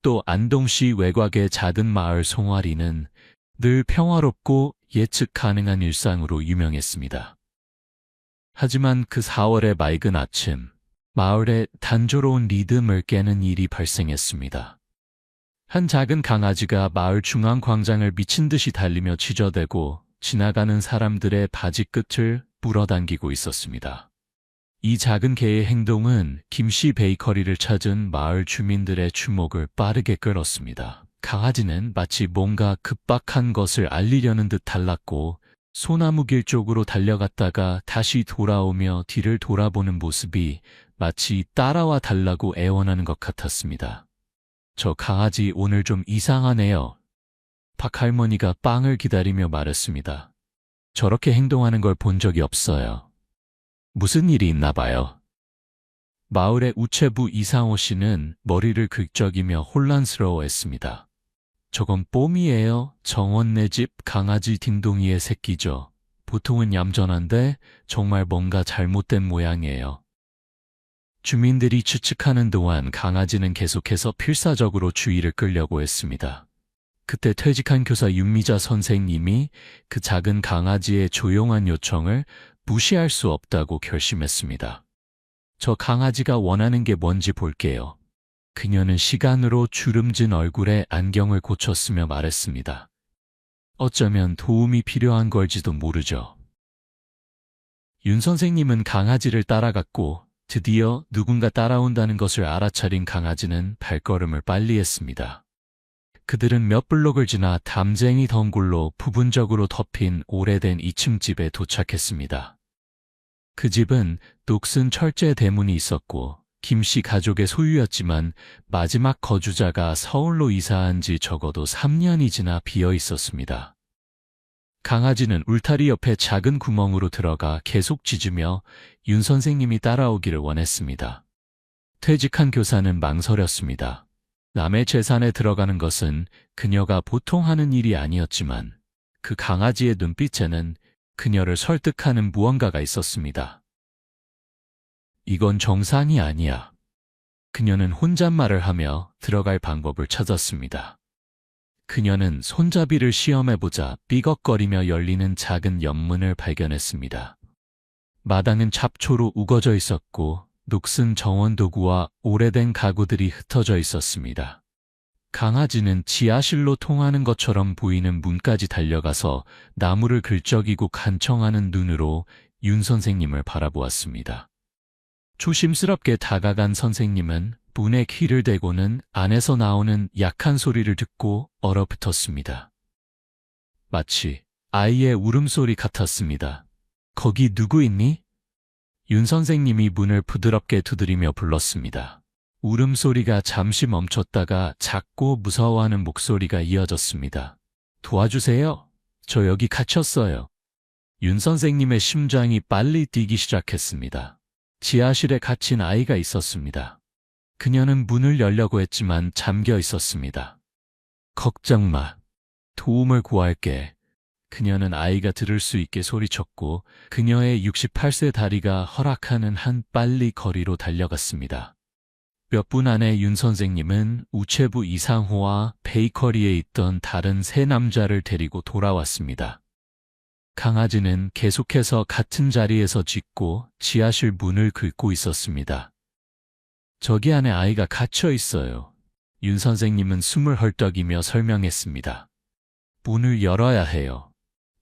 또 안동시 외곽의 작은 마을 송화리는 늘 평화롭고 예측 가능한 일상으로 유명했습니다. 하지만 그 4월의 맑은 아침, 마을에 단조로운 리듬을 깨는 일이 발생했습니다. 한 작은 강아지가 마을 중앙 광장을 미친 듯이 달리며 짖어대고 지나가는 사람들의 바지 끝을 물어당기고 있었습니다. 이 작은 개의 행동은 김씨 베이커리를 찾은 마을 주민들의 주목을 빠르게 끌었습니다. 강아지는 마치 뭔가 급박한 것을 알리려는 듯 달랐고 소나무길 쪽으로 달려갔다가 다시 돌아오며 뒤를 돌아보는 모습이 마치 따라와 달라고 애원하는 것 같았습니다. 저 강아지 오늘 좀 이상하네요. 박 할머니가 빵을 기다리며 말했습니다. 저렇게 행동하는 걸 본 적이 없어요. 무슨 일이 있나 봐요. 마을의 우체부 이상호 씨는 머리를 긁적이며 혼란스러워했습니다. 저건 뽀미예요. 정원네 집 강아지 딩동이의 새끼죠. 보통은 얌전한데 정말 뭔가 잘못된 모양이에요. 주민들이 추측하는 동안 강아지는 계속해서 필사적으로 주의를 끌려고 했습니다. 그때 퇴직한 교사 윤미자 선생님이 그 작은 강아지의 조용한 요청을 무시할 수 없다고 결심했습니다. 저 강아지가 원하는 게 뭔지 볼게요. 그녀는 시간으로 주름진 얼굴에 안경을 고쳤으며 말했습니다. 어쩌면 도움이 필요한 걸지도 모르죠. 윤 선생님은 강아지를 따라갔고 드디어 누군가 따라온다는 것을 알아차린 강아지는 발걸음을 빨리 했습니다. 그들은 몇 블록을 지나 담쟁이 덩굴로 부분적으로 덮인 오래된 2층 집에 도착했습니다. 그 집은 녹슨 철제 대문이 있었고 김씨 가족의 소유였지만 마지막 거주자가 서울로 이사한 지 적어도 3년이 지나 비어 있었습니다. 강아지는 울타리 옆에 작은 구멍으로 들어가 계속 짖으며 윤 선생님이 따라오기를 원했습니다. 퇴직한 교사는 망설였습니다. 남의 재산에 들어가는 것은 그녀가 보통 하는 일이 아니었지만 그 강아지의 눈빛에는 그녀를 설득하는 무언가가 있었습니다. 이건 정상이 아니야. 그녀는 혼잣말을 하며 들어갈 방법을 찾았습니다. 그녀는 손잡이를 시험해보자 삐걱거리며 열리는 작은 연문을 발견했습니다. 마당은 잡초로 우거져 있었고 녹슨 정원 도구와 오래된 가구들이 흩어져 있었습니다. 강아지는 지하실로 통하는 것처럼 보이는 문까지 달려가서 나무를 긁적이고 간청하는 눈으로 윤 선생님을 바라보았습니다. 조심스럽게 다가간 선생님은 문에 귀를 대고는 안에서 나오는 약한 소리를 듣고 얼어붙었습니다. 마치 아이의 울음소리 같았습니다. 거기 누구 있니? 윤 선생님이 문을 부드럽게 두드리며 불렀습니다. 울음소리가 잠시 멈췄다가 작고 무서워하는 목소리가 이어졌습니다. 도와주세요. 저 여기 갇혔어요. 윤 선생님의 심장이 빨리 뛰기 시작했습니다. 지하실에 갇힌 아이가 있었습니다. 그녀는 문을 열려고 했지만 잠겨 있었습니다. 걱정 마. 도움을 구할게. 그녀는 아이가 들을 수 있게 소리쳤고 그녀의 68세 다리가 허락하는 한 빨리 거리로 달려갔습니다. 몇 분 안에 윤 선생님은 우체부 이상호와 베이커리에 있던 다른 세 남자를 데리고 돌아왔습니다. 강아지는 계속해서 같은 자리에서 짖고 지하실 문을 긁고 있었습니다. 저기 안에 아이가 갇혀 있어요. 윤 선생님은 숨을 헐떡이며 설명했습니다. 문을 열어야 해요.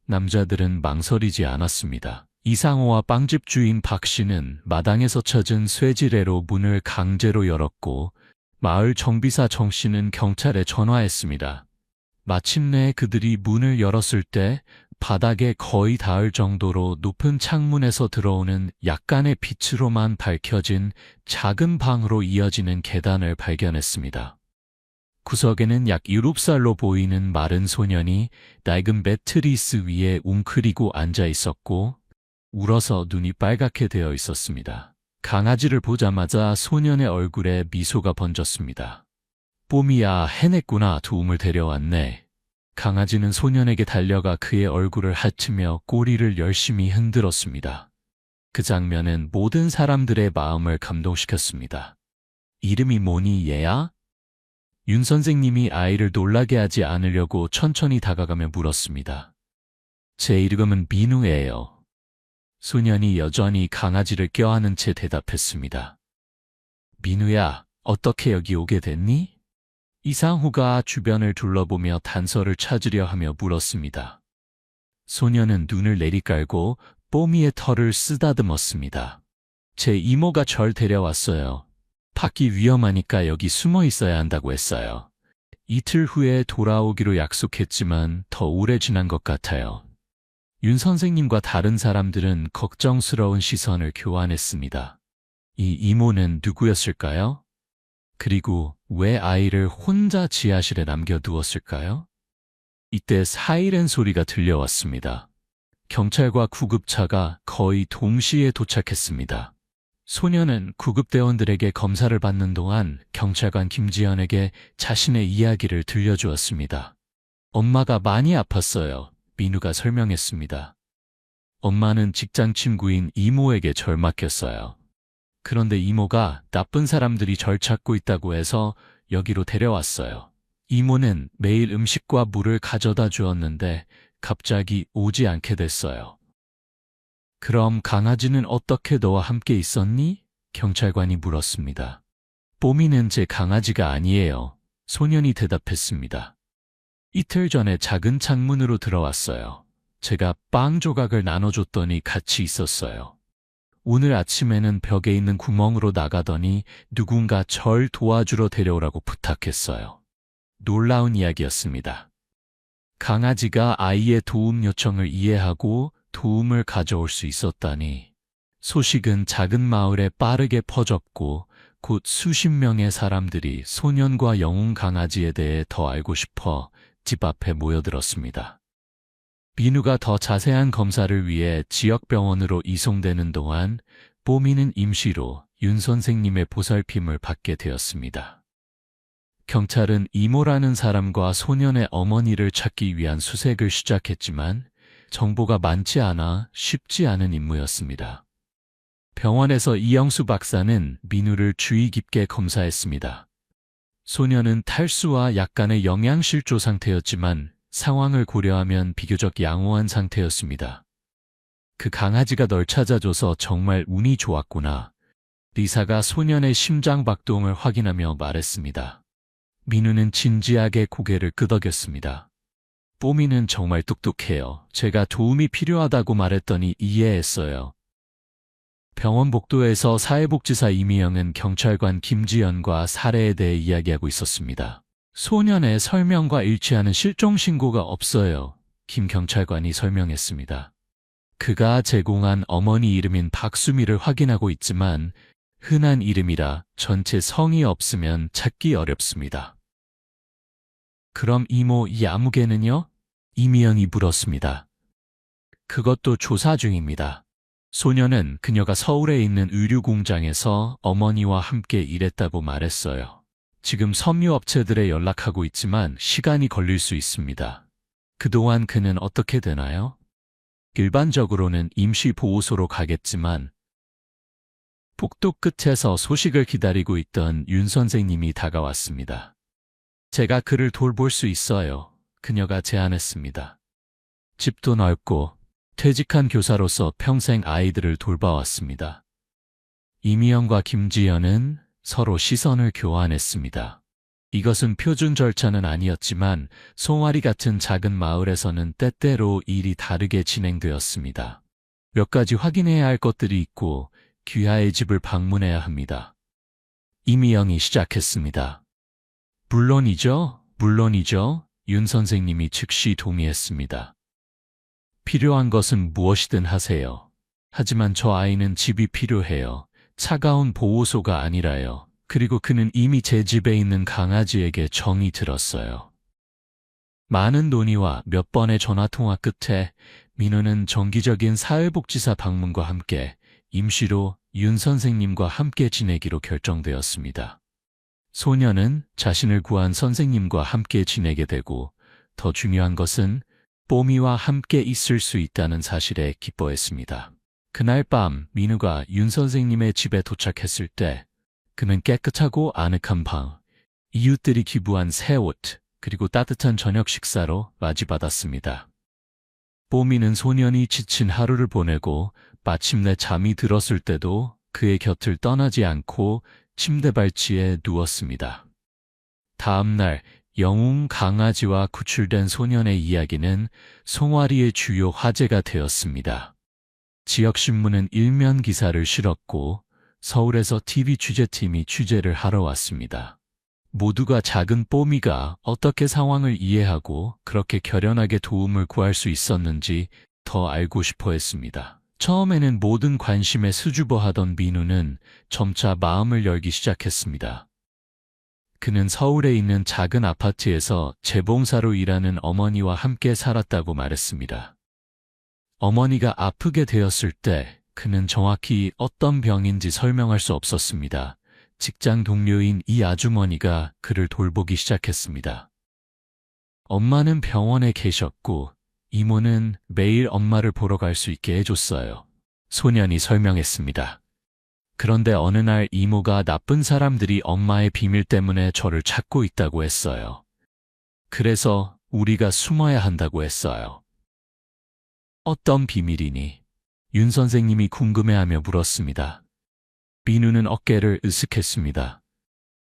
남자들은 망설이지 않았습니다. 이상호와 빵집 주인 박 씨는 마당에서 찾은 쇠지뢰로 문을 강제로 열었고 마을 정비사 정 씨는 경찰에 전화했습니다. 마침내 그들이 문을 열었을 때 바닥에 거의 닿을 정도로 높은 창문에서 들어오는 약간의 빛으로만 밝혀진 작은 방으로 이어지는 계단을 발견했습니다. 구석에는 약 7살로 보이는 마른 소년이 낡은 매트리스 위에 웅크리고 앉아 있었고 울어서 눈이 빨갛게 되어 있었습니다. 강아지를 보자마자 소년의 얼굴에 미소가 번졌습니다. 뽀미야, 해냈구나. 도움을 데려왔네. 강아지는 소년에게 달려가 그의 얼굴을 핥으며 꼬리를 열심히 흔들었습니다. 그 장면은 모든 사람들의 마음을 감동시켰습니다. 이름이 뭐니, 얘야? 윤 선생님이 아이를 놀라게 하지 않으려고 천천히 다가가며 물었습니다. 제 이름은 민우예요. 소년이 여전히 강아지를 껴안은 채 대답했습니다. 민우야, 어떻게 여기 오게 됐니? 이상후가 주변을 둘러보며 단서를 찾으려 하며 물었습니다. 소년은 눈을 내리깔고 뽀미의 털을 쓰다듬었습니다. 제 이모가 절 데려왔어요. 밖이 위험하니까 여기 숨어 있어야 한다고 했어요. 이틀 후에 돌아오기로 약속했지만 더 오래 지난 것 같아요. 윤 선생님과 다른 사람들은 걱정스러운 시선을 교환했습니다. 이 이모는 누구였을까요? 그리고 왜 아이를 혼자 지하실에 남겨두었을까요? 이때 사이렌 소리가 들려왔습니다. 경찰과 구급차가 거의 동시에 도착했습니다. 소년은 구급대원들에게 검사를 받는 동안 경찰관 김지연에게 자신의 이야기를 들려주었습니다. 엄마가 많이 아팠어요. 민우가 설명했습니다. 엄마는 직장 친구인 이모에게 절 맡겼어요. 그런데 이모가 나쁜 사람들이 절 찾고 있다고 해서 여기로 데려왔어요. 이모는 매일 음식과 물을 가져다 주었는데 갑자기 오지 않게 됐어요. 그럼 강아지는 어떻게 너와 함께 있었니? 경찰관이 물었습니다. 뽀미는 제 강아지가 아니에요. 소년이 대답했습니다. 이틀 전에 작은 창문으로 들어왔어요. 제가 빵 조각을 나눠줬더니 같이 있었어요. 오늘 아침에는 벽에 있는 구멍으로 나가더니 누군가 절 도와주러 데려오라고 부탁했어요. 놀라운 이야기였습니다. 강아지가 아이의 도움 요청을 이해하고 도움을 가져올 수 있었다니. 소식은 작은 마을에 빠르게 퍼졌고 곧 수십 명의 사람들이 소년과 영웅 강아지에 대해 더 알고 싶어 집 앞에 모여들었습니다. 민우가 더 자세한 검사를 위해 지역병원으로 이송되는 동안 뽀미는 임시로 윤 선생님의 보살핌을 받게 되었습니다. 경찰은 이모라는 사람과 소년의 어머니를 찾기 위한 수색을 시작했지만 정보가 많지 않아 쉽지 않은 임무였습니다. 병원에서 이영수 박사는 민우를 주의 깊게 검사했습니다. 소년은 탈수와 약간의 영양실조 상태였지만 상황을 고려하면 비교적 양호한 상태였습니다. 그 강아지가 널 찾아줘서 정말 운이 좋았구나. 리사가 소년의 심장 박동을 확인하며 말했습니다. 민우는 진지하게 고개를 끄덕였습니다. 뽀미는 정말 똑똑해요. 제가 도움이 필요하다고 말했더니 이해했어요. 병원 복도에서 사회복지사 이미영은 경찰관 김지연과 사례에 대해 이야기하고 있었습니다. 소년의 설명과 일치하는 실종 신고가 없어요. 김 경찰관이 설명했습니다. 그가 제공한 어머니 이름인 박수미를 확인하고 있지만 흔한 이름이라 전체 성이 없으면 찾기 어렵습니다. 그럼 이모 야무개는요? 이미영이 물었습니다. 그것도 조사 중입니다. 소년은 그녀가 서울에 있는 의류 공장에서 어머니와 함께 일했다고 말했어요. 지금 섬유업체들에 연락하고 있지만 시간이 걸릴 수 있습니다. 그동안 그는 어떻게 되나요? 일반적으로는 임시보호소로 가겠지만 복도 끝에서 소식을 기다리고 있던 윤 선생님이 다가왔습니다. 제가 그를 돌볼 수 있어요. 그녀가 제안했습니다. 집도 넓고 퇴직한 교사로서 평생 아이들을 돌봐왔습니다. 이미영과 김지연은 서로 시선을 교환했습니다. 이것은 표준 절차는 아니었지만 송아리 같은 작은 마을에서는 때때로 일이 다르게 진행되었습니다. 몇 가지 확인해야 할 것들이 있고 귀하의 집을 방문해야 합니다. 이미영이 시작했습니다. 물론이죠. 윤 선생님이 즉시 동의했습니다. 필요한 것은 무엇이든 하세요. 하지만 저 아이는 집이 필요해요. 차가운 보호소가 아니라요. 그리고 그는 이미 제 집에 있는 강아지에게 정이 들었어요. 많은 논의와 몇 번의 전화통화 끝에 민우는 정기적인 사회복지사 방문과 함께 임시로 윤 선생님과 함께 지내기로 결정되었습니다. 소년은 자신을 구한 선생님과 함께 지내게 되고 더 중요한 것은 뽀미와 함께 있을 수 있다는 사실에 기뻐했습니다. 그날 밤 민우가 윤 선생님의 집에 도착했을 때 그는 깨끗하고 아늑한 방, 이웃들이 기부한 새 옷, 그리고 따뜻한 저녁 식사로 맞이받았습니다. 뽀미는 소년이 지친 하루를 보내고 마침내 잠이 들었을 때도 그의 곁을 떠나지 않고 침대 발치에 누웠습니다. 다음 날 영웅 강아지와 구출된 소년의 이야기는 송아리의 주요 화제가 되었습니다. 지역신문은 일면 기사를 실었고 서울에서 TV 취재팀이 취재를 하러 왔습니다. 모두가 작은 뽀미가 어떻게 상황을 이해하고 그렇게 결연하게 도움을 구할 수 있었는지 더 알고 싶어 했습니다. 처음에는 모든 관심에 수줍어하던 민우는 점차 마음을 열기 시작했습니다. 그는 서울에 있는 작은 아파트에서 재봉사로 일하는 어머니와 함께 살았다고 말했습니다. 어머니가 아프게 되었을 때 그는 정확히 어떤 병인지 설명할 수 없었습니다. 직장 동료인 이 아주머니가 그를 돌보기 시작했습니다. 엄마는 병원에 계셨고 이모는 매일 엄마를 보러 갈 수 있게 해줬어요. 소년이 설명했습니다. 그런데 어느 날 이모가 나쁜 사람들이 엄마의 비밀 때문에 저를 찾고 있다고 했어요. 그래서 우리가 숨어야 한다고 했어요. 어떤 비밀이니? 윤 선생님이 궁금해하며 물었습니다. 민우는 어깨를 으쓱했습니다.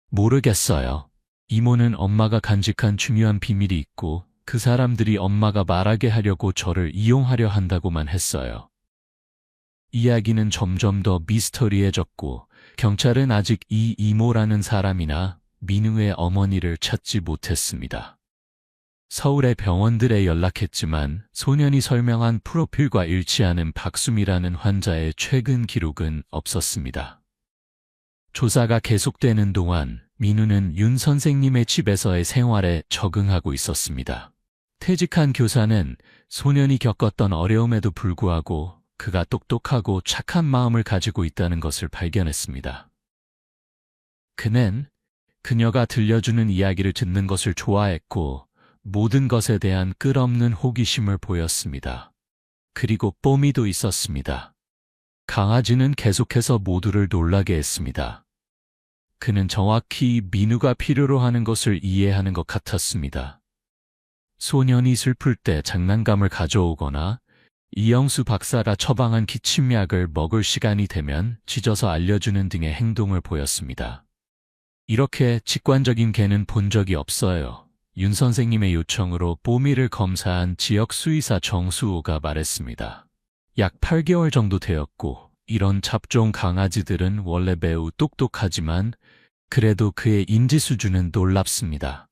모르겠어요. 이모는 엄마가 간직한 중요한 비밀이 있고 그 사람들이 엄마가 말하게 하려고 저를 이용하려 한다고만 했어요. 이야기는 점점 더 미스터리해졌고 경찰은 아직 이 이모라는 사람이나 민우의 어머니를 찾지 못했습니다. 서울의 병원들에 연락했지만 소년이 설명한 프로필과 일치하는 박수미라는 환자의 최근 기록은 없었습니다. 조사가 계속되는 동안 민우는 윤 선생님의 집에서의 생활에 적응하고 있었습니다. 퇴직한 교사는 소년이 겪었던 어려움에도 불구하고 그가 똑똑하고 착한 마음을 가지고 있다는 것을 발견했습니다. 그는 그녀가 들려주는 이야기를 듣는 것을 좋아했고 모든 것에 대한 끝없는 호기심을 보였습니다. 그리고 뽀미도 있었습니다. 강아지는 계속해서 모두를 놀라게 했습니다. 그는 정확히 민우가 필요로 하는 것을 이해하는 것 같았습니다. 소년이 슬플 때 장난감을 가져오거나 이영수 박사가 처방한 기침약을 먹을 시간이 되면 찢어서 알려주는 등의 행동을 보였습니다. 이렇게 직관적인 개는 본 적이 없어요. 윤 선생님의 요청으로 뽀미를 검사한 지역 수의사 정수호가 말했습니다. 약 8개월 정도 되었고 이런 잡종 강아지들은 원래 매우 똑똑하지만 그래도 그의 인지 수준은 놀랍습니다.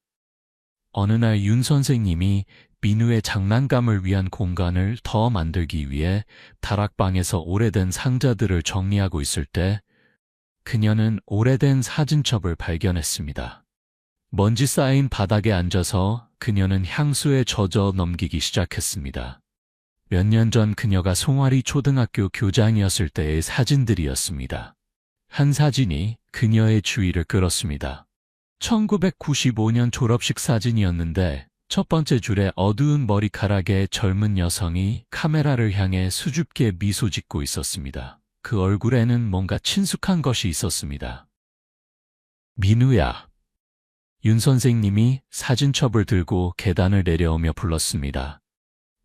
어느 날 윤 선생님이 민우의 장난감을 위한 공간을 더 만들기 위해 다락방에서 오래된 상자들을 정리하고 있을 때 그녀는 오래된 사진첩을 발견했습니다. 먼지 쌓인 바닥에 앉아서 그녀는 향수에 젖어 넘기기 시작했습니다. 몇 년 전 그녀가 송아리 초등학교 교장이었을 때의 사진들이었습니다. 한 사진이 그녀의 주의를 끌었습니다. 1995년 졸업식 사진이었는데 첫 번째 줄에 어두운 머리카락의 젊은 여성이 카메라를 향해 수줍게 미소 짓고 있었습니다. 그 얼굴에는 뭔가 친숙한 것이 있었습니다. 민우야. 윤 선생님이 사진첩을 들고 계단을 내려오며 불렀습니다.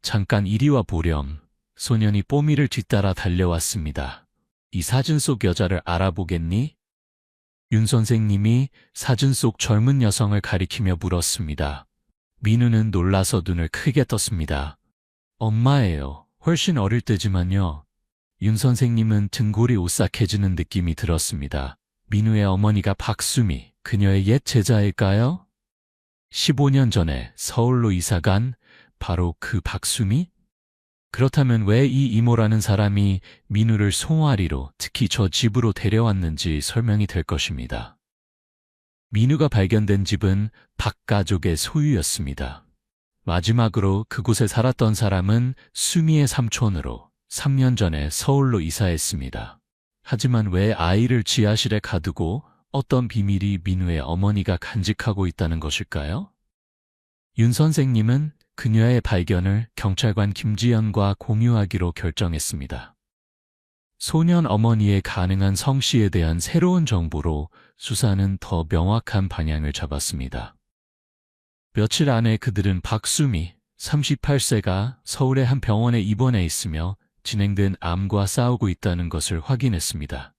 잠깐 이리 와 보렴. 소년이 뽀미를 뒤따라 달려왔습니다. 이 사진 속 여자를 알아보겠니? 윤 선생님이 사진 속 젊은 여성을 가리키며 물었습니다. 민우는 놀라서 눈을 크게 떴습니다. 엄마예요. 훨씬 어릴 때지만요. 윤 선생님은 등골이 오싹해지는 느낌이 들었습니다. 민우의 어머니가 박수미, 그녀의 옛 제자일까요? 15년 전에 서울로 이사간 바로 그 박수미? 그렇다면 왜 이 이모라는 사람이 민우를 송아리로, 특히 저 집으로 데려왔는지 설명이 될 것입니다. 민우가 발견된 집은 박 가족의 소유였습니다. 마지막으로 그곳에 살았던 사람은 수미의 삼촌으로 3년 전에 서울로 이사했습니다. 하지만 왜 아이를 지하실에 가두고 어떤 비밀이 민우의 어머니가 간직하고 있다는 것일까요? 윤 선생님은 그녀의 발견을 경찰관 김지연과 공유하기로 결정했습니다. 소년 어머니의 가능한 성씨에 대한 새로운 정보로 수사는 더 명확한 방향을 잡았습니다. 며칠 안에 그들은 박수미, 38세가 서울의 한 병원에 입원해 있으며 진행된 암과 싸우고 있다는 것을 확인했습니다.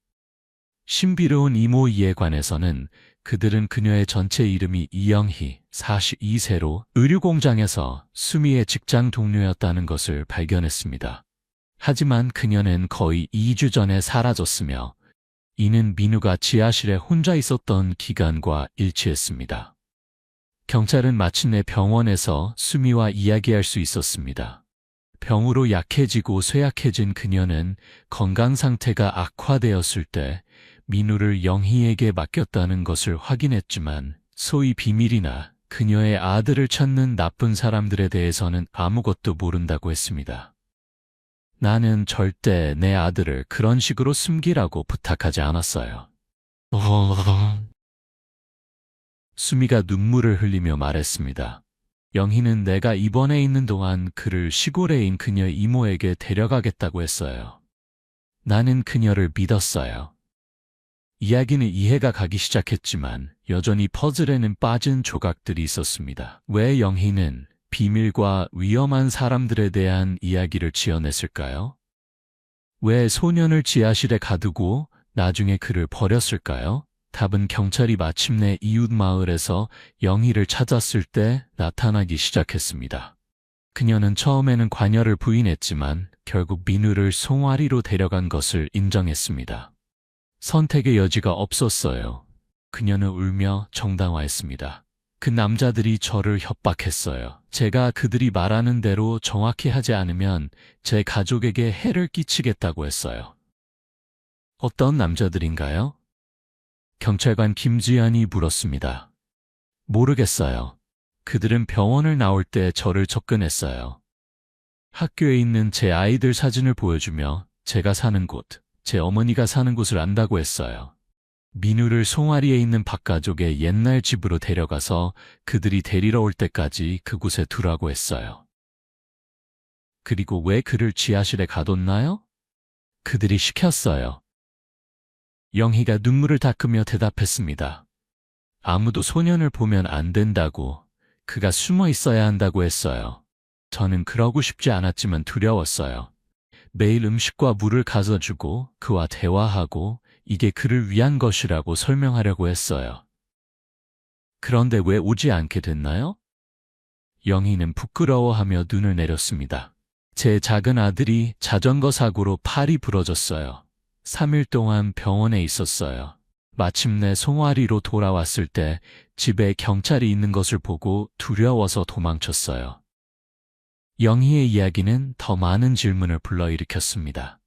신비로운 이모 이에 관해서는 그들은 그녀의 전체 이름이 이영희, 42세로 의류공장에서 수미의 직장 동료였다는 것을 발견했습니다. 하지만 그녀는 거의 2주 전에 사라졌으며 이는 민우가 지하실에 혼자 있었던 기간과 일치했습니다. 경찰은 마침내 병원에서 수미와 이야기할 수 있었습니다. 병으로 약해지고 쇠약해진 그녀는 건강 상태가 악화되었을 때 민우를 영희에게 맡겼다는 것을 확인했지만 소위 비밀이나 그녀의 아들을 찾는 나쁜 사람들에 대해서는 아무것도 모른다고 했습니다. 나는 절대 내 아들을 그런 식으로 숨기라고 부탁하지 않았어요. 수미가 눈물을 흘리며 말했습니다. 영희는 내가 입원해 있는 동안 그를 시골에인 그녀 이모에게 데려가겠다고 했어요. 나는 그녀를 믿었어요. 이야기는 이해가 가기 시작했지만 여전히 퍼즐에는 빠진 조각들이 있었습니다. 왜 영희는 비밀과 위험한 사람들에 대한 이야기를 지어냈을까요? 왜 소년을 지하실에 가두고 나중에 그를 버렸을까요? 답은 경찰이 마침내 이웃 마을에서 영희를 찾았을 때 나타나기 시작했습니다. 그녀는 처음에는 관여를 부인했지만 결국 민우를 송아리로 데려간 것을 인정했습니다. 선택의 여지가 없었어요. 그녀는 울며 정당화했습니다. 그 남자들이 저를 협박했어요. 제가 그들이 말하는 대로 정확히 하지 않으면 제 가족에게 해를 끼치겠다고 했어요. 어떤 남자들인가요? 경찰관 김지연이 물었습니다. 모르겠어요. 그들은 병원을 나올 때 저를 접근했어요. 학교에 있는 제 아이들 사진을 보여주며 제가 사는 곳, 제 어머니가 사는 곳을 안다고 했어요. 민우를 송아리에 있는 박가족의 옛날 집으로 데려가서 그들이 데리러 올 때까지 그곳에 두라고 했어요. 그리고 왜 그를 지하실에 가뒀나요? 그들이 시켰어요. 영희가 눈물을 닦으며 대답했습니다. 아무도 소년을 보면 안 된다고, 그가 숨어 있어야 한다고 했어요. 저는 그러고 싶지 않았지만 두려웠어요. 매일 음식과 물을 가져주고 그와 대화하고 이게 그를 위한 것이라고 설명하려고 했어요. 그런데 왜 오지 않게 됐나요? 영희는 부끄러워하며 눈을 내렸습니다. 제 작은 아들이 자전거 사고로 팔이 부러졌어요. 3일 동안 병원에 있었어요. 마침내 송아리로 돌아왔을 때 집에 경찰이 있는 것을 보고 두려워서 도망쳤어요. 영희의 이야기는 더 많은 질문을 불러일으켰습니다.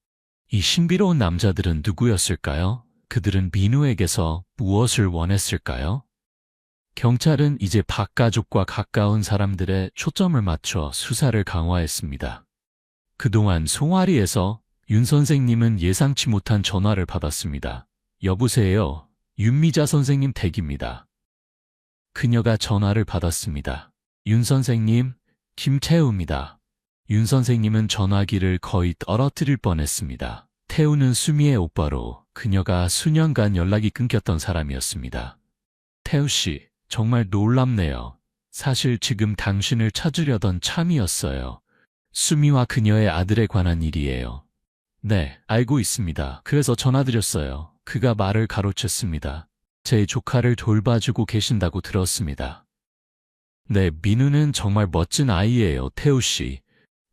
이 신비로운 남자들은 누구였을까요? 그들은 민우에게서 무엇을 원했을까요? 경찰은 이제 박가족과 가까운 사람들의 초점을 맞춰 수사를 강화했습니다. 그동안 송아리에서 윤 선생님은 예상치 못한 전화를 받았습니다. 여보세요. 윤미자 선생님 댁입니다. 그녀가 전화를 받았습니다. 윤 선생님, 김태우입니다. 윤 선생님은 전화기를 거의 떨어뜨릴 뻔했습니다. 태우는 수미의 오빠로 그녀가 수년간 연락이 끊겼던 사람이었습니다. 태우 씨, 정말 놀랍네요. 사실 지금 당신을 찾으려던 참이었어요. 수미와 그녀의 아들에 관한 일이에요. 네, 알고 있습니다. 그래서 전화드렸어요. 그가 말을 가로챘습니다. 제 조카를 돌봐주고 계신다고 들었습니다. 네, 민우는 정말 멋진 아이예요, 태우 씨.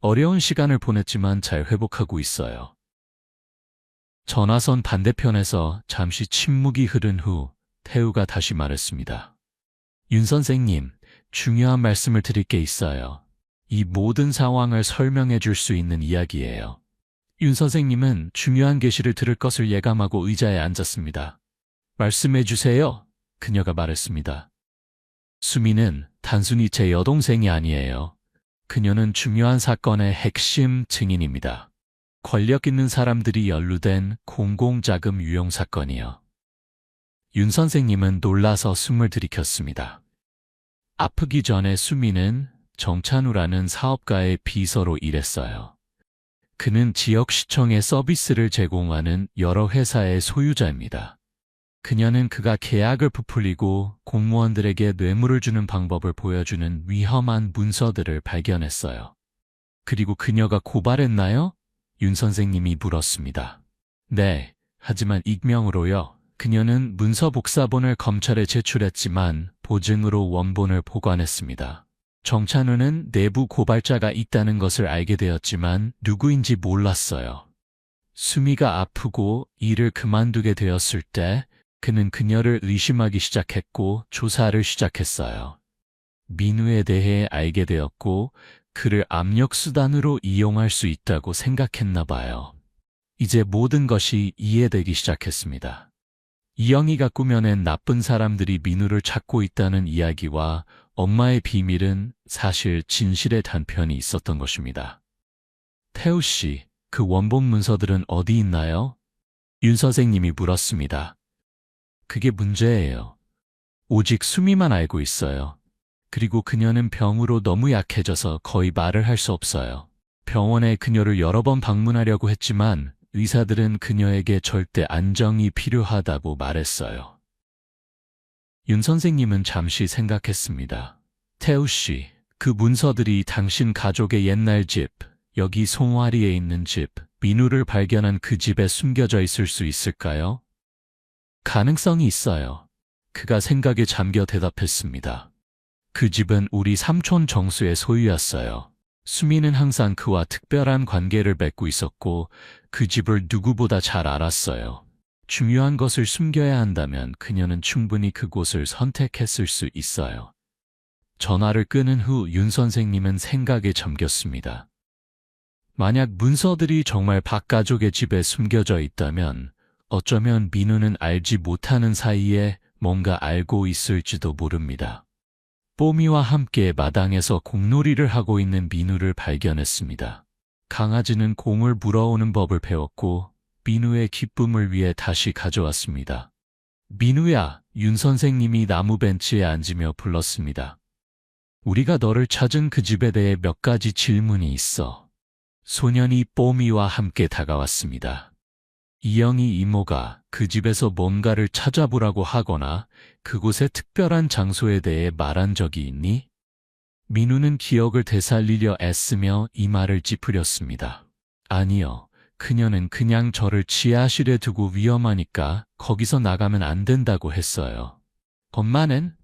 어려운 시간을 보냈지만 잘 회복하고 있어요. 전화선 반대편에서 잠시 침묵이 흐른 후 태우가 다시 말했습니다. 윤 선생님, 중요한 말씀을 드릴 게 있어요. 이 모든 상황을 설명해 줄 수 있는 이야기예요. 윤 선생님은 중요한 계시를 들을 것을 예감하고 의자에 앉았습니다. 말씀해 주세요. 그녀가 말했습니다. 수미는 단순히 제 여동생이 아니에요. 그녀는 중요한 사건의 핵심 증인입니다. 권력 있는 사람들이 연루된 공공자금 유용 사건이요. 윤 선생님은 놀라서 숨을 들이켰습니다. 아프기 전에 수미는 정찬우라는 사업가의 비서로 일했어요. 그는 지역시청에 서비스를 제공하는 여러 회사의 소유자입니다. 그녀는 그가 계약을 부풀리고 공무원들에게 뇌물을 주는 방법을 보여주는 위험한 문서들을 발견했어요. 그리고 그녀가 고발했나요? 윤 선생님이 물었습니다. 네, 하지만 익명으로요. 그녀는 문서 복사본을 검찰에 제출했지만 보증으로 원본을 보관했습니다. 정찬우는 내부 고발자가 있다는 것을 알게 되었지만 누구인지 몰랐어요. 수미가 아프고 일을 그만두게 되었을 때 그는 그녀를 의심하기 시작했고 조사를 시작했어요. 민우에 대해 알게 되었고 그를 압력수단으로 이용할 수 있다고 생각했나 봐요. 이제 모든 것이 이해되기 시작했습니다. 이영희가 꾸며낸 나쁜 사람들이 민우를 찾고 있다는 이야기와 엄마의 비밀은 사실 진실의 단편이 있었던 것입니다. 태우 씨, 그 원본 문서들은 어디 있나요? 윤 선생님이 물었습니다. 그게 문제예요. 오직 수미만 알고 있어요. 그리고 그녀는 병으로 너무 약해져서 거의 말을 할 수 없어요. 병원에 그녀를 여러 번 방문하려고 했지만 의사들은 그녀에게 절대 안정이 필요하다고 말했어요. 윤 선생님은 잠시 생각했습니다. 태우 씨, 그 문서들이 당신 가족의 옛날 집, 여기 송화리에 있는 집, 민우를 발견한 그 집에 숨겨져 있을 수 있을까요? 가능성이 있어요. 그가 생각에 잠겨 대답했습니다. 그 집은 우리 삼촌 정수의 소유였어요. 수미는 항상 그와 특별한 관계를 맺고 있었고 그 집을 누구보다 잘 알았어요. 중요한 것을 숨겨야 한다면 그녀는 충분히 그곳을 선택했을 수 있어요. 전화를 끊은 후 윤 선생님은 생각에 잠겼습니다. 만약 문서들이 정말 박 가족의 집에 숨겨져 있다면 어쩌면 민우는 알지 못하는 사이에 뭔가 알고 있을지도 모릅니다. 뽀미와 함께 마당에서 공놀이를 하고 있는 민우를 발견했습니다. 강아지는 공을 물어오는 법을 배웠고 민우의 기쁨을 위해 다시 가져왔습니다. 민우야, 윤 선생님이 나무 벤치에 앉으며 불렀습니다. 우리가 너를 찾은 그 집에 대해 몇 가지 질문이 있어. 소년이 뽀미와 함께 다가왔습니다. 이영희 이모가 그 집에서 뭔가를 찾아보라고 하거나 그곳의 특별한 장소에 대해 말한 적이 있니? 민우는 기억을 되살리려 애쓰며 이 말을 찌푸렸습니다. 아니요. 그녀는 그냥 저를 지하실에 두고 위험하니까 거기서 나가면 안 된다고 했어요. 엄마는?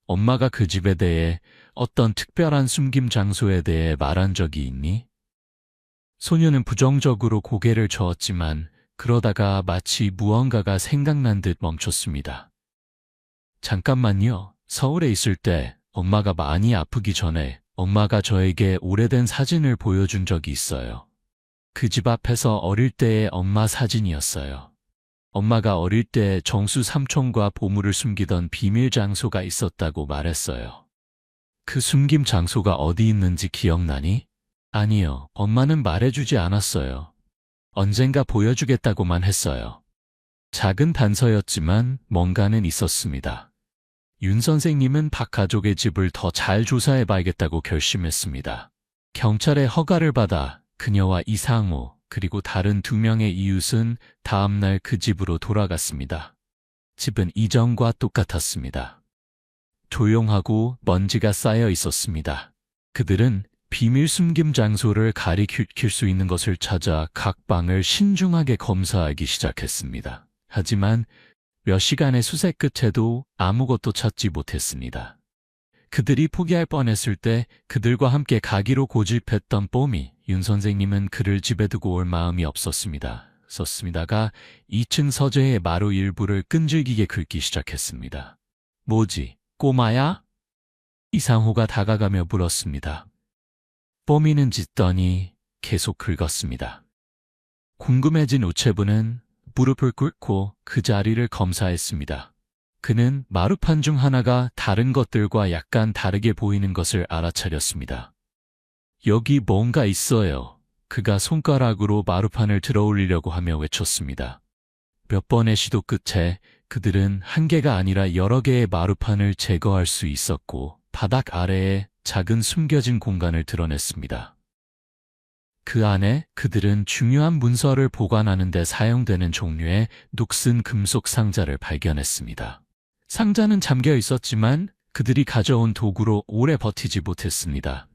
엄마가 그 집에 대해 어떤 특별한 숨김 장소에 대해 말한 적이 있니? 소녀는 부정적으로 고개를 저었지만 그러다가 마치 무언가가 생각난 듯 멈췄습니다. 잠깐만요. 서울에 있을 때 엄마가 많이 아프기 전에 엄마가 저에게 오래된 사진을 보여준 적이 있어요. 그 집 앞에서 어릴 때의 엄마 사진이었어요. 엄마가 어릴 때 정수 삼촌과 보물을 숨기던 비밀 장소가 있었다고 말했어요. 그 숨김 장소가 어디 있는지 기억나니? 아니요. 엄마는 말해주지 않았어요. 언젠가 보여주겠다고만 했어요. 작은 단서였지만 뭔가는 있었습니다. 윤 선생님은 박 가족의 집을 더 잘 조사해봐야겠다고 결심했습니다. 경찰의 허가를 받아 그녀와 이상호 그리고 다른 2명의 이웃은 다음날 그 집으로 돌아갔습니다. 집은 이전과 똑같았습니다. 조용하고 먼지가 쌓여 있었습니다. 그들은 비밀 숨김 장소를 가리킬 수 있는 것을 찾아 각 방을 신중하게 검사하기 시작했습니다. 하지만 몇 시간의 수색 끝에도 아무것도 찾지 못했습니다. 그들이 포기할 뻔했을 때 그들과 함께 가기로 고집했던 뽀미, 윤 선생님은 그를 집에 두고 올 마음이 없었습니다가 2층 서재의 마루 일부를 끈질기게 긁기 시작했습니다. 뭐지, 꼬마야? 이상호가 다가가며 물었습니다. 뽀미는 짖더니 계속 긁었습니다. 궁금해진 우체부는 무릎을 꿇고 그 자리를 검사했습니다. 그는 마루판 중 하나가 다른 것들과 약간 다르게 보이는 것을 알아차렸습니다. 여기 뭔가 있어요. 그가 손가락으로 마루판을 들어올리려고 하며 외쳤습니다. 몇 번의 시도 끝에 그들은 한 개가 아니라 여러 개의 마루판을 제거할 수 있었고 바닥 아래에 작은 숨겨진 공간을 드러냈습니다. 그 안에 그들은 중요한 문서를 보관하는 데 사용되는 종류의 녹슨 금속 상자를 발견했습니다. 상자는 잠겨 있었지만 그들이 가져온 도구로 오래 버티지 못했습니다.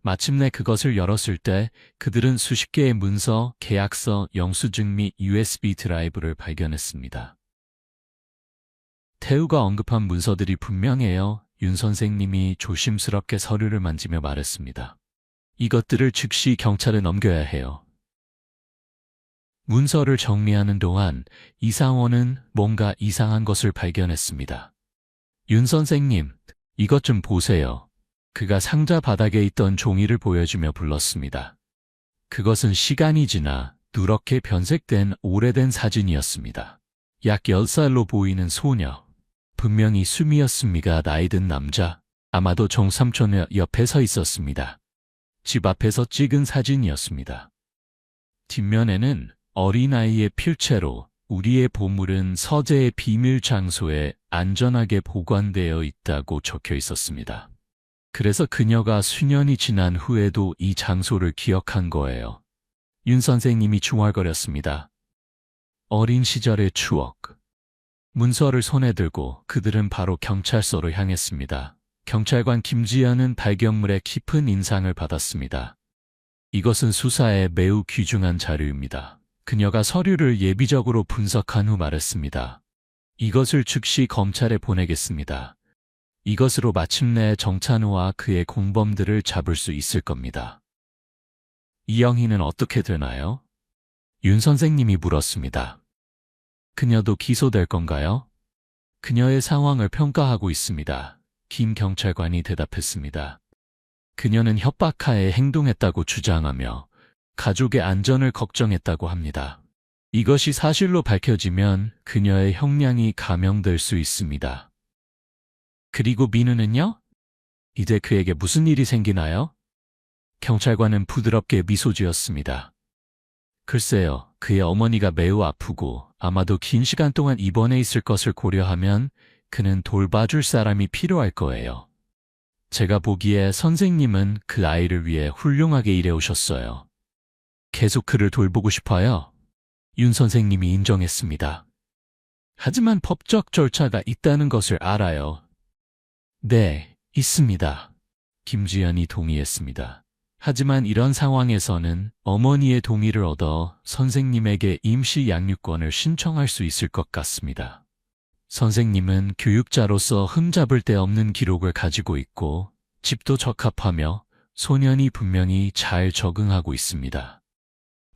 마침내 그것을 열었을 때 그들은 수십 개의 문서, 계약서, 영수증 및 USB 드라이브를 발견했습니다. 태우가 언급한 문서들이 분명해요. 윤 선생님이 조심스럽게 서류를 만지며 말했습니다. 이것들을 즉시 경찰에 넘겨야 해요. 문서를 정리하는 동안 이상원은 뭔가 이상한 것을 발견했습니다. 윤 선생님, 이것 좀 보세요. 그가 상자 바닥에 있던 종이를 보여주며 불렀습니다. 그것은 시간이 지나 누렇게 변색된 오래된 사진이었습니다. 약 10살로 보이는 소녀. 분명히 수미였습니다. 나이 든 남자. 아마도 정삼촌의 옆에 서 있었습니다. 집 앞에서 찍은 사진이었습니다. 뒷면에는 어린아이의 필체로 우리의 보물은 서재의 비밀 장소에 안전하게 보관되어 있다고 적혀 있었습니다. 그래서 그녀가 수년이 지난 후에도 이 장소를 기억한 거예요. 윤 선생님이 중얼거렸습니다. 어린 시절의 추억. 문서를 손에 들고 그들은 바로 경찰서로 향했습니다. 경찰관 김지연은 발견물에 깊은 인상을 받았습니다. 이것은 수사에 매우 귀중한 자료입니다. 그녀가 서류를 예비적으로 분석한 후 말했습니다. 이것을 즉시 검찰에 보내겠습니다. 이것으로 마침내 정찬우와 그의 공범들을 잡을 수 있을 겁니다. 이영희는 어떻게 되나요? 윤 선생님이 물었습니다. 그녀도 기소될 건가요? 그녀의 상황을 평가하고 있습니다. 김 경찰관이 대답했습니다. 그녀는 협박하에 행동했다고 주장하며 가족의 안전을 걱정했다고 합니다. 이것이 사실로 밝혀지면 그녀의 형량이 감형될 수 있습니다. 그리고 민우는요? 이제 그에게 무슨 일이 생기나요? 경찰관은 부드럽게 미소 지었습니다. 글쎄요, 그의 어머니가 매우 아프고 아마도 긴 시간 동안 입원해 있을 것을 고려하면 그는 돌봐줄 사람이 필요할 거예요. 제가 보기에 선생님은 그 아이를 위해 훌륭하게 일해오셨어요. 계속 그를 돌보고 싶어요. 윤 선생님이 인정했습니다. 하지만 법적 절차가 있다는 것을 알아요. 네, 있습니다. 김지연이 동의했습니다. 하지만 이런 상황에서는 어머니의 동의를 얻어 선생님에게 임시 양육권을 신청할 수 있을 것 같습니다. 선생님은 교육자로서 흠잡을 데 없는 기록을 가지고 있고 집도 적합하며 소년이 분명히 잘 적응하고 있습니다.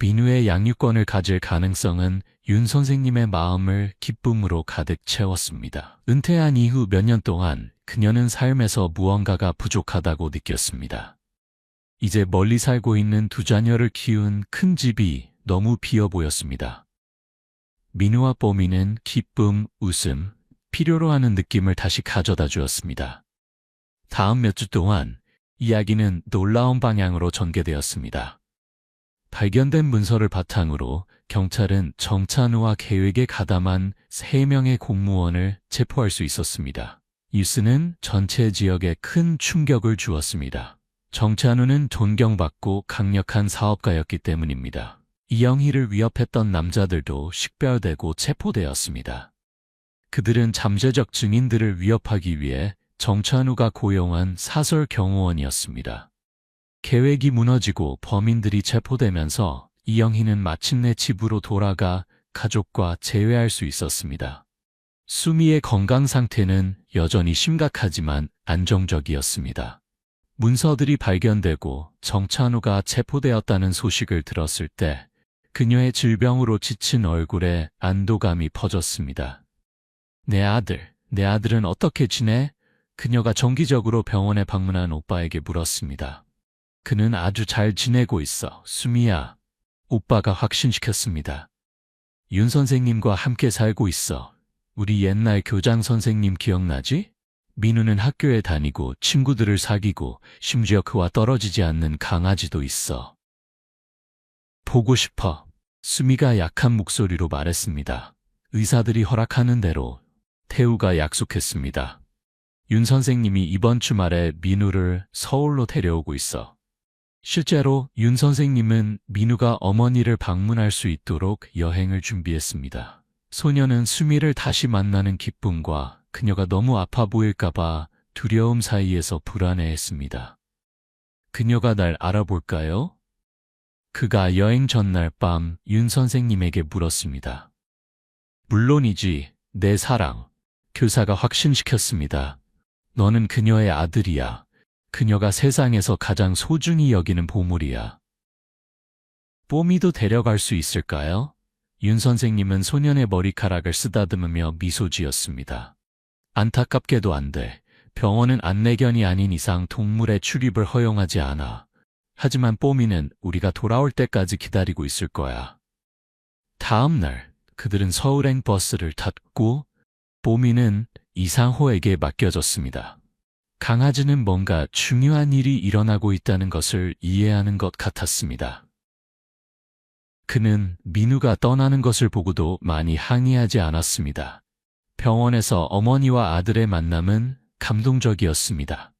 민우의 양육권을 가질 가능성은 윤 선생님의 마음을 기쁨으로 가득 채웠습니다. 은퇴한 이후 몇 년 동안 그녀는 삶에서 무언가가 부족하다고 느꼈습니다. 이제 멀리 살고 있는 두 자녀를 키운 큰 집이 너무 비어 보였습니다. 민우와 뽀미는 기쁨, 웃음, 필요로 하는 느낌을 다시 가져다 주었습니다. 다음 몇 주 동안 이야기는 놀라운 방향으로 전개되었습니다. 발견된 문서를 바탕으로 경찰은 정찬우와 계획에 가담한 3명의 공무원을 체포할 수 있었습니다. 뉴스는 전체 지역에 큰 충격을 주었습니다. 정찬우는 존경받고 강력한 사업가였기 때문입니다. 이영희를 위협했던 남자들도 식별되고 체포되었습니다. 그들은 잠재적 증인들을 위협하기 위해 정찬우가 고용한 사설 경호원이었습니다. 계획이 무너지고 범인들이 체포되면서 이영희는 마침내 집으로 돌아가 가족과 재회할 수 있었습니다. 수미의 건강 상태는 여전히 심각하지만 안정적이었습니다. 문서들이 발견되고 정찬우가 체포되었다는 소식을 들었을 때 그녀의 질병으로 지친 얼굴에 안도감이 퍼졌습니다. 내 아들은 어떻게 지내? 그녀가 정기적으로 병원에 방문한 오빠에게 물었습니다. 그는 아주 잘 지내고 있어, 수미야. 오빠가 확신시켰습니다. 윤 선생님과 함께 살고 있어. 우리 옛날 교장 선생님 기억나지? 민우는 학교에 다니고 친구들을 사귀고 심지어 그와 떨어지지 않는 강아지도 있어. 보고 싶어. 수미가 약한 목소리로 말했습니다. 의사들이 허락하는 대로 태우가 약속했습니다. 윤 선생님이 이번 주말에 민우를 서울로 데려오고 있어. 실제로 윤 선생님은 민우가 어머니를 방문할 수 있도록 여행을 준비했습니다. 소녀는 수미를 다시 만나는 기쁨과 그녀가 너무 아파 보일까봐 두려움 사이에서 불안해했습니다. 그녀가 날 알아볼까요? 그가 여행 전날 밤 윤 선생님에게 물었습니다. 물론이지, 내 사랑. 교사가 확신시켰습니다. 너는 그녀의 아들이야. 그녀가 세상에서 가장 소중히 여기는 보물이야. 뽀미도 데려갈 수 있을까요? 윤 선생님은 소년의 머리카락을 쓰다듬으며 미소 지었습니다. 안타깝게도 안 돼. 병원은 안내견이 아닌 이상 동물의 출입을 허용하지 않아. 하지만 뽀미는 우리가 돌아올 때까지 기다리고 있을 거야. 다음 날 그들은 서울행 버스를 탔고 뽀미는 이상호에게 맡겨졌습니다. 강아지는 뭔가 중요한 일이 일어나고 있다는 것을 이해하는 것 같았습니다. 그는 민우가 떠나는 것을 보고도 많이 항의하지 않았습니다. 병원에서 어머니와 아들의 만남은 감동적이었습니다.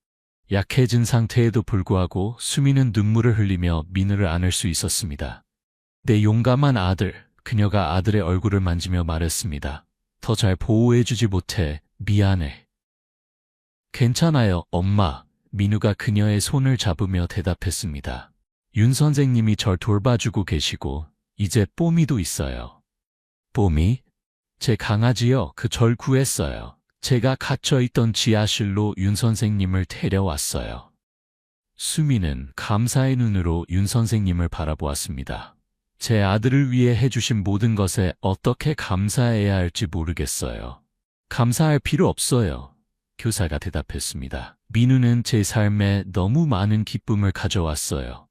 약해진 상태에도 불구하고 수미는 눈물을 흘리며 민우를 안을 수 있었습니다. 내 용감한 아들, 그녀가 아들의 얼굴을 만지며 말했습니다. 더 잘 보호해주지 못해 미안해. 괜찮아요, 엄마. 민우가 그녀의 손을 잡으며 대답했습니다. 윤 선생님이 절 돌봐주고 계시고 이제 뽀미도 있어요. 뽀미? 제 강아지요, 그 절 구했어요. 제가 갇혀있던 지하실로 윤 선생님을 데려왔어요. 수미는 감사의 눈으로 윤 선생님을 바라보았습니다. 제 아들을 위해 해주신 모든 것에 어떻게 감사해야 할지 모르겠어요. 감사할 필요 없어요. 교사가 대답했습니다. 민우는 제 삶에 너무 많은 기쁨을 가져왔어요.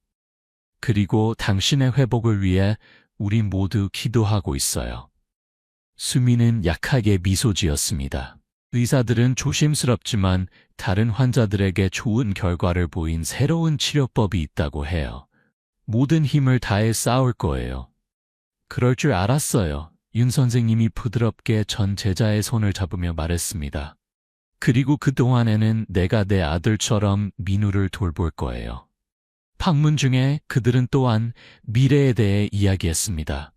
그리고 당신의 회복을 위해 우리 모두 기도하고 있어요. 수미는 약하게 미소 지었습니다. 의사들은 조심스럽지만 다른 환자들에게 좋은 결과를 보인 새로운 치료법이 있다고 해요. 모든 힘을 다해 싸울 거예요. 그럴 줄 알았어요. 윤 선생님이 부드럽게 전 제자의 손을 잡으며 말했습니다. 그리고 그동안에는 내가 내 아들처럼 민우를 돌볼 거예요. 방문 중에 그들은 또한 미래에 대해 이야기했습니다.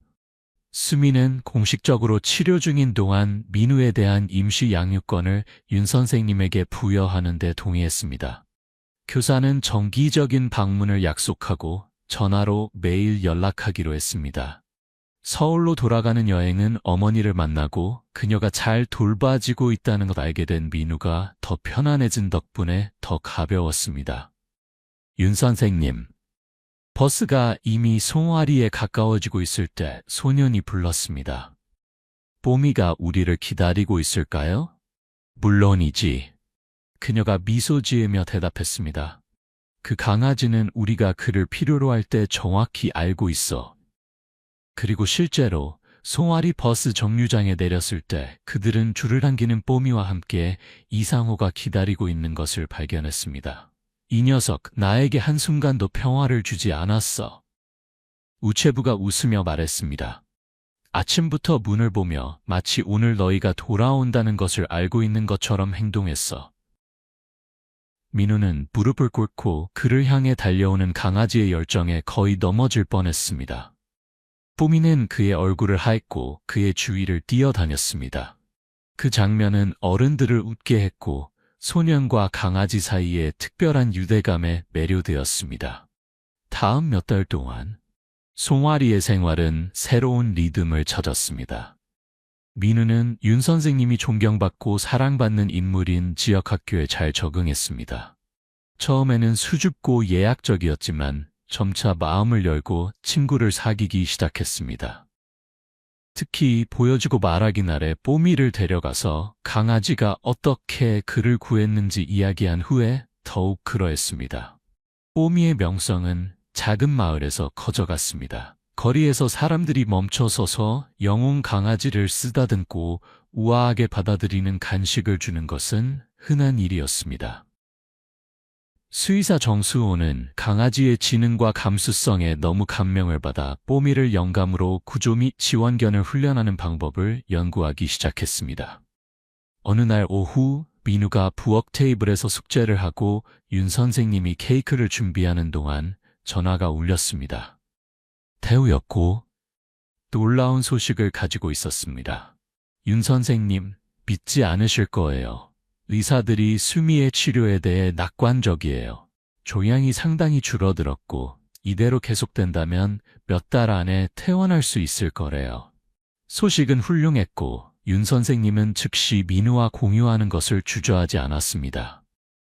수미는 공식적으로 치료 중인 동안 민우에 대한 임시 양육권을 윤 선생님에게 부여하는 데 동의했습니다. 교사는 정기적인 방문을 약속하고 전화로 매일 연락하기로 했습니다. 서울로 돌아가는 여행은 어머니를 만나고 그녀가 잘 돌봐지고 있다는 걸 알게 된 민우가 더 편안해진 덕분에 더 가벼웠습니다. 윤 선생님. 버스가 이미 송화리에 가까워지고 있을 때 소년이 불렀습니다. 뽀미가 우리를 기다리고 있을까요? 물론이지. 그녀가 미소 지으며 대답했습니다. 그 강아지는 우리가 그를 필요로 할 때 정확히 알고 있어. 그리고 실제로 송화리 버스 정류장에 내렸을 때 그들은 줄을 당기는 뽀미와 함께 이상호가 기다리고 있는 것을 발견했습니다. 이 녀석, 나에게 한순간도 평화를 주지 않았어. 우체부가 웃으며 말했습니다. 아침부터 문을 보며 마치 오늘 너희가 돌아온다는 것을 알고 있는 것처럼 행동했어. 민우는 무릎을 꿇고 그를 향해 달려오는 강아지의 열정에 거의 넘어질 뻔했습니다. 뽀미는 그의 얼굴을 하였고 그의 주위를 뛰어다녔습니다. 그 장면은 어른들을 웃게 했고 소년과 강아지 사이에 특별한 유대감에 매료되었습니다. 다음 몇 달 동안 송화리의 생활은 새로운 리듬을 찾았습니다. 민우는 윤 선생님이 존경받고 사랑받는 인물인 지역학교에 잘 적응했습니다. 처음에는 수줍고 예약적이었지만 점차 마음을 열고 친구를 사귀기 시작했습니다. 특히 보여주고 말하기 날에 뽀미를 데려가서 강아지가 어떻게 그를 구했는지 이야기한 후에 더욱 그러했습니다. 뽀미의 명성은 작은 마을에서 커져갔습니다. 거리에서 사람들이 멈춰서서 영웅 강아지를 쓰다듬고 우아하게 받아들이는 간식을 주는 것은 흔한 일이었습니다. 수의사 정수호는 강아지의 지능과 감수성에 너무 감명을 받아 뽀미를 영감으로 구조 및 지원견을 훈련하는 방법을 연구하기 시작했습니다. 어느 날 오후 민우가 부엌 테이블에서 숙제를 하고 윤 선생님이 케이크를 준비하는 동안 전화가 울렸습니다. 태우였고 놀라운 소식을 가지고 있었습니다. 윤 선생님, 믿지 않으실 거예요. 의사들이 수미의 치료에 대해 낙관적이에요. 조양이 상당히 줄어들었고 이대로 계속된다면 몇 달 안에 퇴원할 수 있을 거래요. 소식은 훌륭했고 윤 선생님은 즉시 민우와 공유하는 것을 주저하지 않았습니다.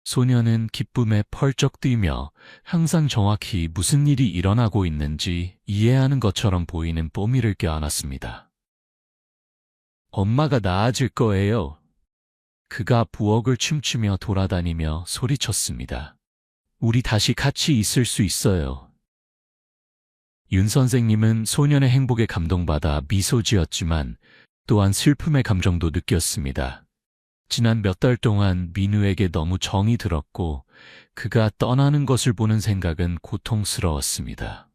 소녀는 기쁨에 펄쩍 뛰며 항상 정확히 무슨 일이 일어나고 있는지 이해하는 것처럼 보이는 뽀미를 껴안았습니다. 엄마가 나아질 거예요. 그가 부엌을 춤추며 돌아다니며 소리쳤습니다. 우리 다시 같이 있을 수 있어요. 윤 선생님은 소년의 행복에 감동받아 미소 지었지만 또한 슬픔의 감정도 느꼈습니다. 지난 몇 달 동안 민우에게 너무 정이 들었고 그가 떠나는 것을 보는 생각은 고통스러웠습니다.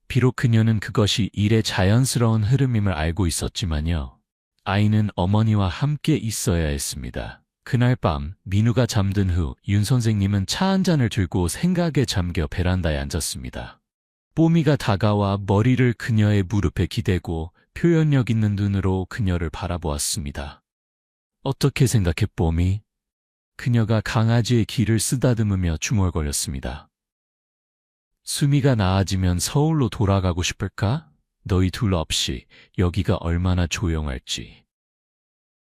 비록 그녀는 그것이 일의 자연스러운 흐름임을 알고 있었지만요. 아이는 어머니와 함께 있어야 했습니다. 그날 밤 민우가 잠든 후 윤 선생님은 차 한 잔을 들고 생각에 잠겨 베란다에 앉았습니다. 뽀미가 다가와 머리를 그녀의 무릎에 기대고 표현력 있는 눈으로 그녀를 바라보았습니다. 어떻게 생각해, 뽀미? 그녀가 강아지의 귀를 쓰다듬으며 중얼거렸습니다. 수미가 나아지면 서울로 돌아가고 싶을까? 너희 둘 없이 여기가 얼마나 조용할지.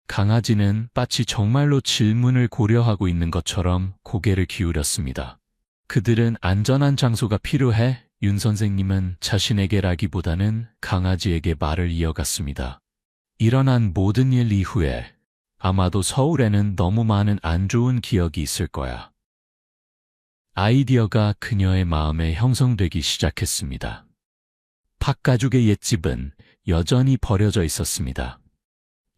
강아지는 마치 정말로 질문을 고려하고 있는 것처럼 고개를 기울였습니다. 그들은 안전한 장소가 필요해. 윤 선생님은 자신에게라기보다는 강아지에게 말을 이어갔습니다. 일어난 모든 일 이후에 아마도 서울에는 너무 많은 안 좋은 기억이 있을 거야. 아이디어가 그녀의 마음에 형성되기 시작했습니다. 팥가죽의 옛집은 여전히 버려져 있었습니다.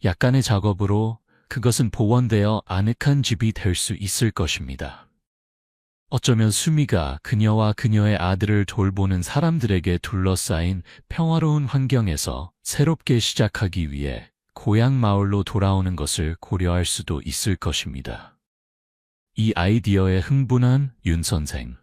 약간의 작업으로 그것은 복원되어 아늑한 집이 될 수 있을 것입니다. 어쩌면 수미가 그녀와 그녀의 아들을 돌보는 사람들에게 둘러싸인 평화로운 환경에서 새롭게 시작하기 위해 고향 마을로 돌아오는 것을 고려할 수도 있을 것입니다. 이 아이디어에 흥분한 윤 선생.